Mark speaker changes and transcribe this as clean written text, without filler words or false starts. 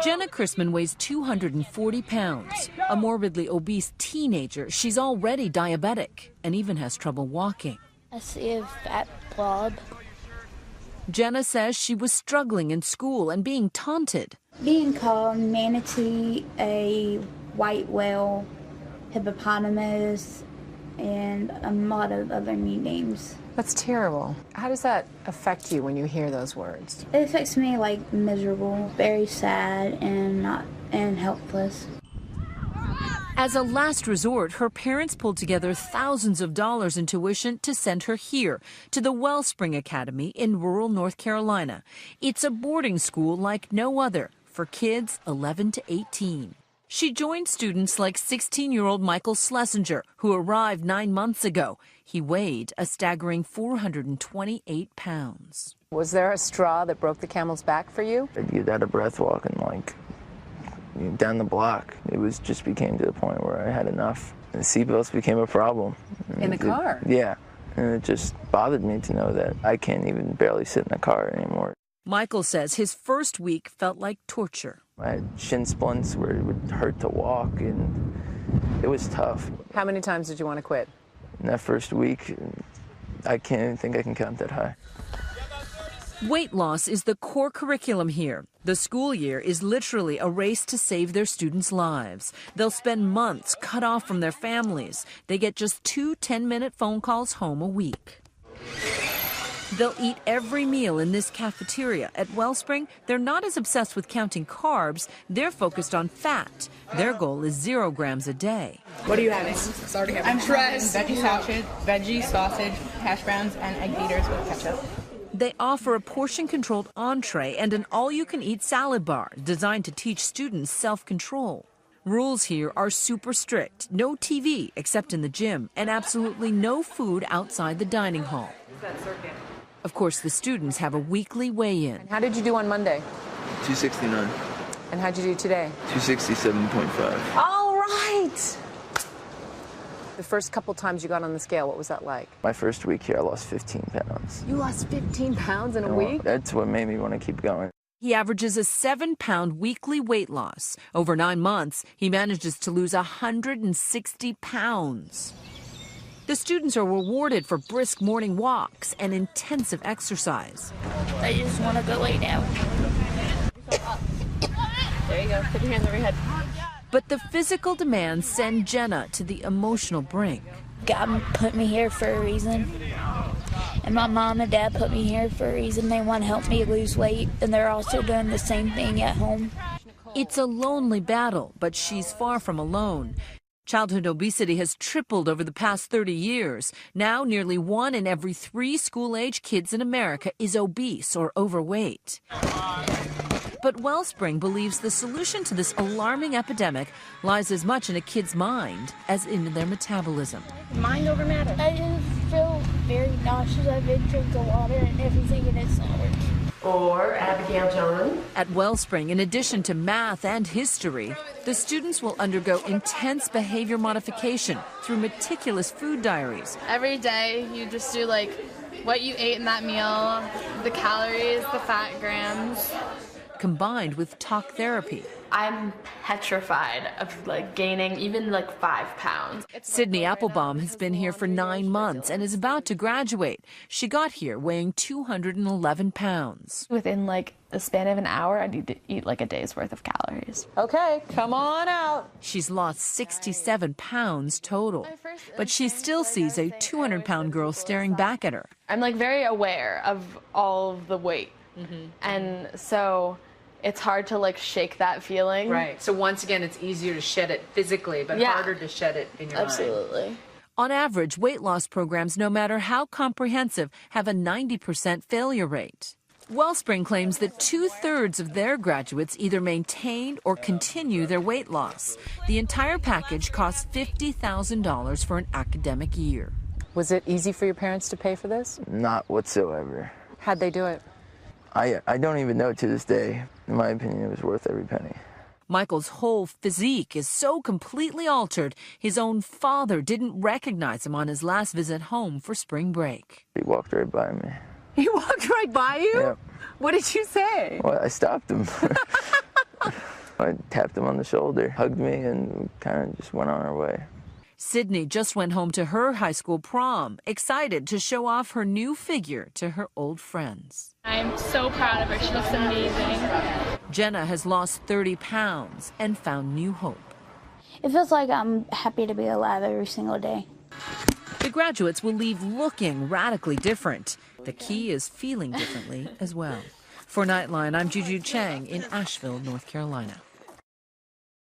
Speaker 1: Jenna Chrisman weighs 240 pounds. A morbidly obese teenager, she's already diabetic and even has trouble walking.
Speaker 2: I see a fat blob.
Speaker 1: Jenna says she was struggling in school and being taunted.
Speaker 2: Being called manatee, a white whale, hippopotamus, and a lot of other new names.
Speaker 3: That's terrible. How does that affect you when you hear those words?
Speaker 2: It affects me like miserable, very sad, and helpless.
Speaker 1: As a last resort, her parents pulled together thousands of dollars in tuition to send her here to the Wellspring Academy in rural North Carolina. It's a boarding school like no other for kids 11 to 18. She joined students like 16-year-old Michael Schlesinger, who arrived 9 months ago. He weighed a staggering 428 pounds.
Speaker 3: Was there a straw that broke the camel's back for you?
Speaker 4: I'd get out of breath walking like down the block. It just became to the point where I had enough. And seatbelts became a problem.
Speaker 3: In the car?
Speaker 4: Yeah. And it just bothered me to know that I can't even barely sit in a car anymore.
Speaker 1: Michael says his first week felt like torture.
Speaker 4: I had shin splints where it would hurt to walk, and it was tough.
Speaker 3: How many times did you want to quit?
Speaker 4: In that first week, I can't even think I can count that high.
Speaker 1: Weight loss is the core curriculum here. The school year is literally a race to save their students' lives. They'll spend months cut off from their families. They get just 2 10-minute phone calls home a week. They'll eat every meal in this cafeteria. At Wellspring, they're not as obsessed with counting carbs. They're focused on fat. Their goal is 0 grams a day.
Speaker 5: What are you having?
Speaker 6: I'm having veggie sausage, hash browns, and egg beaters with ketchup.
Speaker 1: They offer a portion-controlled entree and an all-you-can-eat salad bar designed to teach students self-control. Rules here are super strict. No TV except in the gym, and absolutely no food outside the dining hall. Of course, the students have a weekly weigh-in.
Speaker 3: How did you do on Monday?
Speaker 4: 269.
Speaker 3: And how'd you do today?
Speaker 4: 267.5.
Speaker 3: All right! The first couple times you got on the scale, what was that like?
Speaker 4: My first week here, I lost 15 pounds.
Speaker 3: You lost 15 pounds in a week?
Speaker 4: That's what made me want to keep going.
Speaker 1: He averages a 7-pound weekly weight loss. Over 9 months, he manages to lose 160 pounds. The students are rewarded for brisk morning walks and intensive exercise.
Speaker 2: I just want to go lay down.
Speaker 5: There you go. Put your hands over your head.
Speaker 1: But the physical demands send Jenna to the emotional brink.
Speaker 2: God put me here for a reason. And my mom and dad put me here for a reason. They want to help me lose weight, and they're also doing the same thing at home.
Speaker 1: It's a lonely battle, but she's far from alone. Childhood obesity has tripled over the past 30 years. Now, nearly 1 in every 3 school-age kids in America is obese or overweight. But Wellspring believes the solution to this alarming epidemic lies as much in a kid's mind as in their metabolism.
Speaker 2: Mind over matter. I just feel very nauseous. I've been drinking water and everything, and it's not working.
Speaker 5: Or Abigail John.
Speaker 1: At Wellspring, in addition to math and history, the students will undergo intense behavior modification through meticulous food diaries.
Speaker 6: Every day you just do like what you ate in that meal, the calories, the fat grams.
Speaker 1: Combined with talk therapy.
Speaker 5: I'm petrified of like gaining even like 5 pounds.
Speaker 1: Sydney Applebaum has been here for 9 months and is about to graduate. She got here weighing 211 pounds.
Speaker 7: Within like a span of an hour, I need to eat like a day's worth of calories.
Speaker 3: Okay, come on out.
Speaker 1: She's lost 67 pounds total, but she still sees a 200-pound girl staring back at her.
Speaker 7: I'm like very aware of all of the weight. And so it's hard to like shake that feeling.
Speaker 3: Right. So once again, it's easier to shed it physically, but harder to shed it in your mind.
Speaker 7: Absolutely.
Speaker 1: On average, weight loss programs, no matter how comprehensive, have a 90% failure rate. Wellspring claims that 2/3 of their graduates either maintain or continue their weight loss. The entire package costs $50,000 for an academic year.
Speaker 3: Was it easy for your parents to pay for this?
Speaker 4: Not whatsoever.
Speaker 3: How'd they do it?
Speaker 4: I don't even know to this day. In my opinion, it was worth every penny.
Speaker 1: Michael's whole physique is so completely altered, his own father didn't recognize him on his last visit home for spring break.
Speaker 4: He walked right by me.
Speaker 3: He walked right by you?
Speaker 4: Yep.
Speaker 3: What did you say?
Speaker 4: Well, I stopped him. the shoulder, hugged me, and kind of just went on our way.
Speaker 1: Sydney just went home to her high school prom, excited to show off her new figure to her old friends.
Speaker 6: I'm so proud of her. She looks amazing.
Speaker 1: Jenna has lost 30 pounds and found new hope.
Speaker 2: It feels like I'm happy to be alive every single day.
Speaker 1: The graduates will leave looking radically different. The key is feeling differently as well. For Nightline, I'm Juju Chang in Asheville, North Carolina.